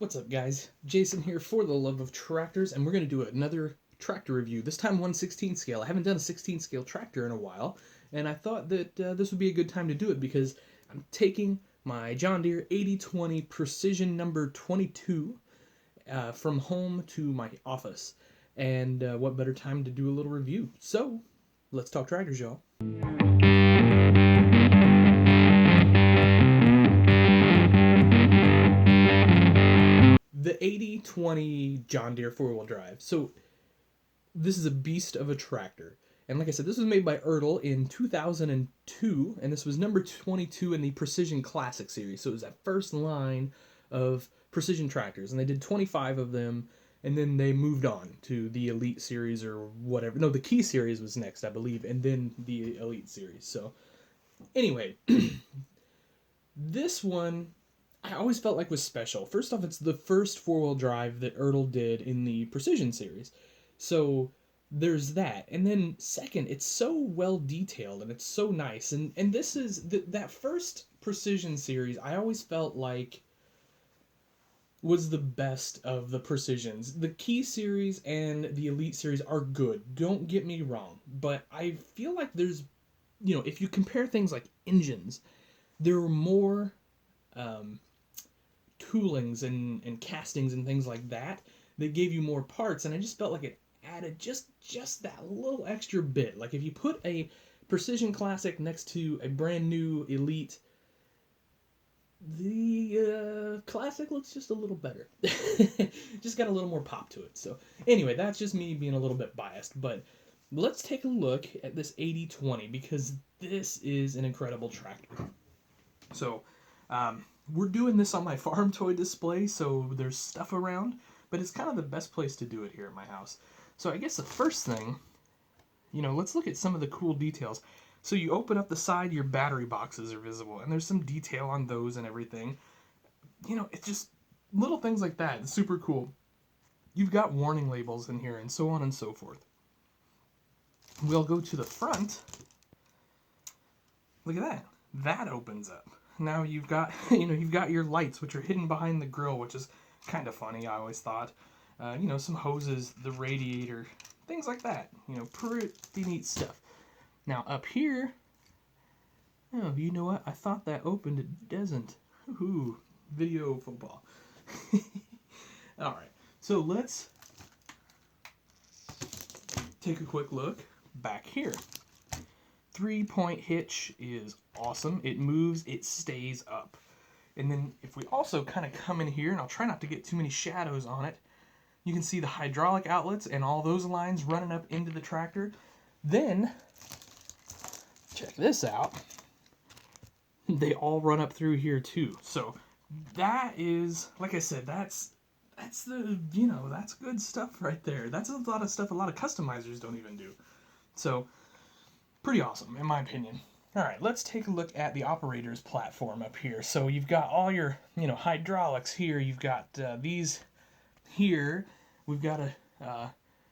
What's up, guys? Jason here for the love of tractors, and we're going to do another tractor review, this time 1/16 scale. I haven't done a 16 scale tractor in a while, and I thought that this would be a good time to do it because I'm taking my John Deere 8020 Precision number 22 from home to my office. And what better time to do a little review? So, let's talk tractors, y'all. The 8020 John Deere four-wheel drive. So this is a beast of a tractor. And like I said, this was made by Ertl in 2002, and this was number 22 in the Precision Classic series. So it was that first line of precision tractors, and they did 25 of them, and then they moved on to the Elite series or whatever. No, the Key series was next, I believe, and then the Elite series. So anyway, this one I always felt like was special. First off, it's the first four-wheel drive that Ertl did in the Precision series. So there's that. And then second, it's so well detailed and it's so nice. And this is that first Precision series, I always felt like was the best of the Precisions. The Key series and the Elite series are good. Don't get me wrong, but I feel like there's, if you compare things like engines, there are more toolings and castings and things like that gave you more parts, and I just felt like it added just that little extra bit. Like if you put a Precision Classic next to a brand new Elite, the Classic looks just a little better. Just got a little more pop to it. So anyway, that's just me being a little bit biased, but let's take a look at this 8020 because this is an incredible tractor. So we're doing this on my farm toy display, so there's stuff around, but it's kind of the best place to do it here at my house. So I guess the first thing, let's look at some of the cool details. So you open up the side, your battery boxes are visible, and there's some detail on those and everything. It's just little things like that. It's super cool. You've got warning labels in here and so on and so forth. We'll go to the front. Look at that. That opens up. Now you've got, you've got your lights, which are hidden behind the grill, which is kind of funny, I always thought. Some hoses, the radiator, things like that. Pretty neat stuff. Now up here, oh, you know what? I thought that opened, it doesn't. Ooh, video football. All right, so let's take a quick look back here. 3-point hitch is awesome. It moves, it stays up. And then if we also kind of come in here, and I'll try not to get too many shadows on it, you can see the hydraulic outlets and all those lines running up into the tractor. Then, check this out. They all run up through here too. So that is, like I said, that's the, that's good stuff right there. That's a lot of stuff a lot of customizers don't even do. So pretty awesome, in my opinion. All right, let's take a look at the operator's platform up here. So you've got all your, hydraulics here. You've got these here. We've got a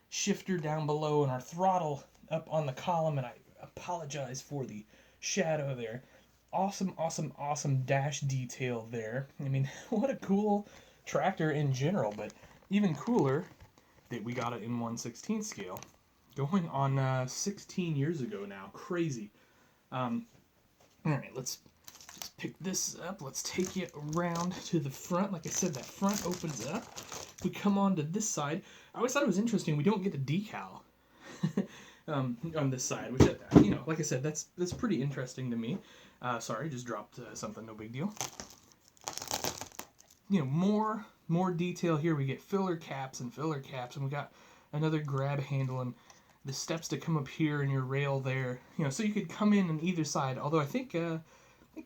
shifter down below and our throttle up on the column, and I apologize for the shadow there. Awesome dash detail there. I mean, what a cool tractor in general, but even cooler that we got it in 1/16 scale. Going on 16 years ago now. Crazy. All right, let's just pick this up. Let's take it around to the front. Like I said, that front opens up. We come on to this side. I always thought it was interesting. We don't get a decal on this side, which, like I said, that's pretty interesting to me. Sorry, just dropped something. No big deal. More detail here. We get filler caps, and we got another grab handle and the steps to come up here and your rail there, so you could come in on either side. Although I think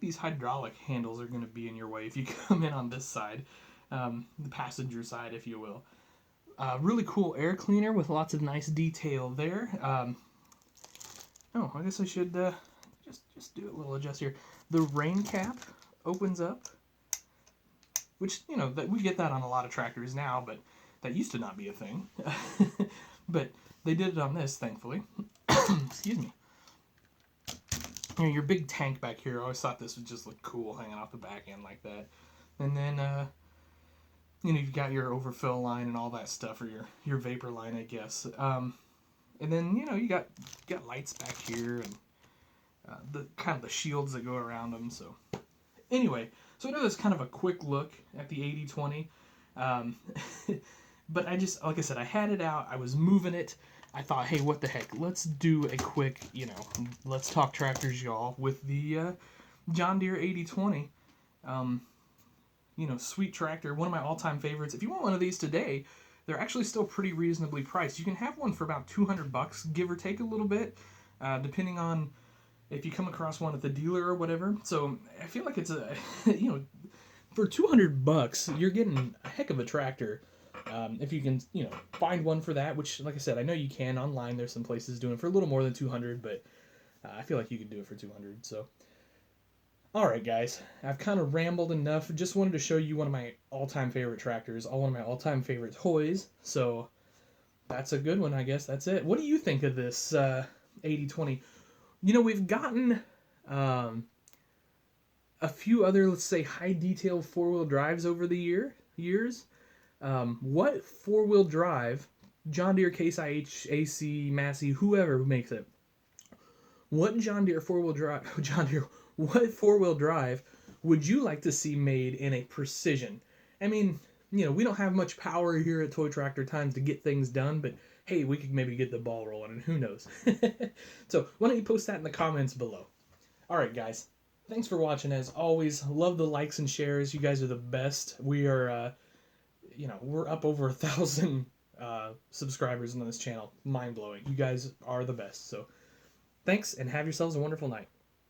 these hydraulic handles are going to be in your way if you come in on this side, the passenger side, if you will. Really cool air cleaner with lots of nice detail there. I guess I should just do a little adjust here. The rain cap opens up, which that we get that on a lot of tractors now, but that used to not be a thing. But they did it on this, thankfully. Excuse me. Your big tank back here, I always thought this would just look cool hanging off the back end like that. And then you know, you've got your overfill line and all that stuff, or your vapor line, I guess. And then, you know, you got lights back here, and the kind of the shields that go around them. So anyway, so I know that's kind of a quick look at the 80-20. But I just, like I said, I had it out. I was moving it. I thought, hey, what the heck? Let's do a quick, you know, let's talk tractors, y'all, with the John Deere 80-20. You know, sweet tractor, one of my all-time favorites. If you want one of these today, they're actually still pretty reasonably priced. You can have one for about $200, give or take a little bit, depending on if you come across one at the dealer or whatever. So I feel like it's a, you know, for $200, you're getting a heck of a tractor. If you can, you know, find one for that, which, like I said, I know you can online. There's some places doing it for a little more than 200, but I feel like you could do it for 200. So, all right, guys, I've kind of rambled enough. Just wanted to show you one of my all-time favorite tractors, one of my all-time favorite toys. So that's a good one, I guess. That's it. What do you think of this 80-20? You know, we've gotten a few other, let's say, high-detail four-wheel drives over the years. What four-wheel drive, John Deere, Case IH, AC, Massey, whoever makes it, what John Deere four-wheel drive, what four-wheel drive would you like to see made in a precision? I mean, you know, we don't have much power here at Toy Tractor Tmes to get things done, but hey, we could maybe get the ball rolling, and who knows? So why don't you post that in the comments below? All right, guys. Thanks for watching. As always, love the likes and shares. You guys are the best. We are, you know, we're up over 1,000 subscribers on this channel. Mind-blowing. You guys are the best. So thanks, and have yourselves a wonderful night.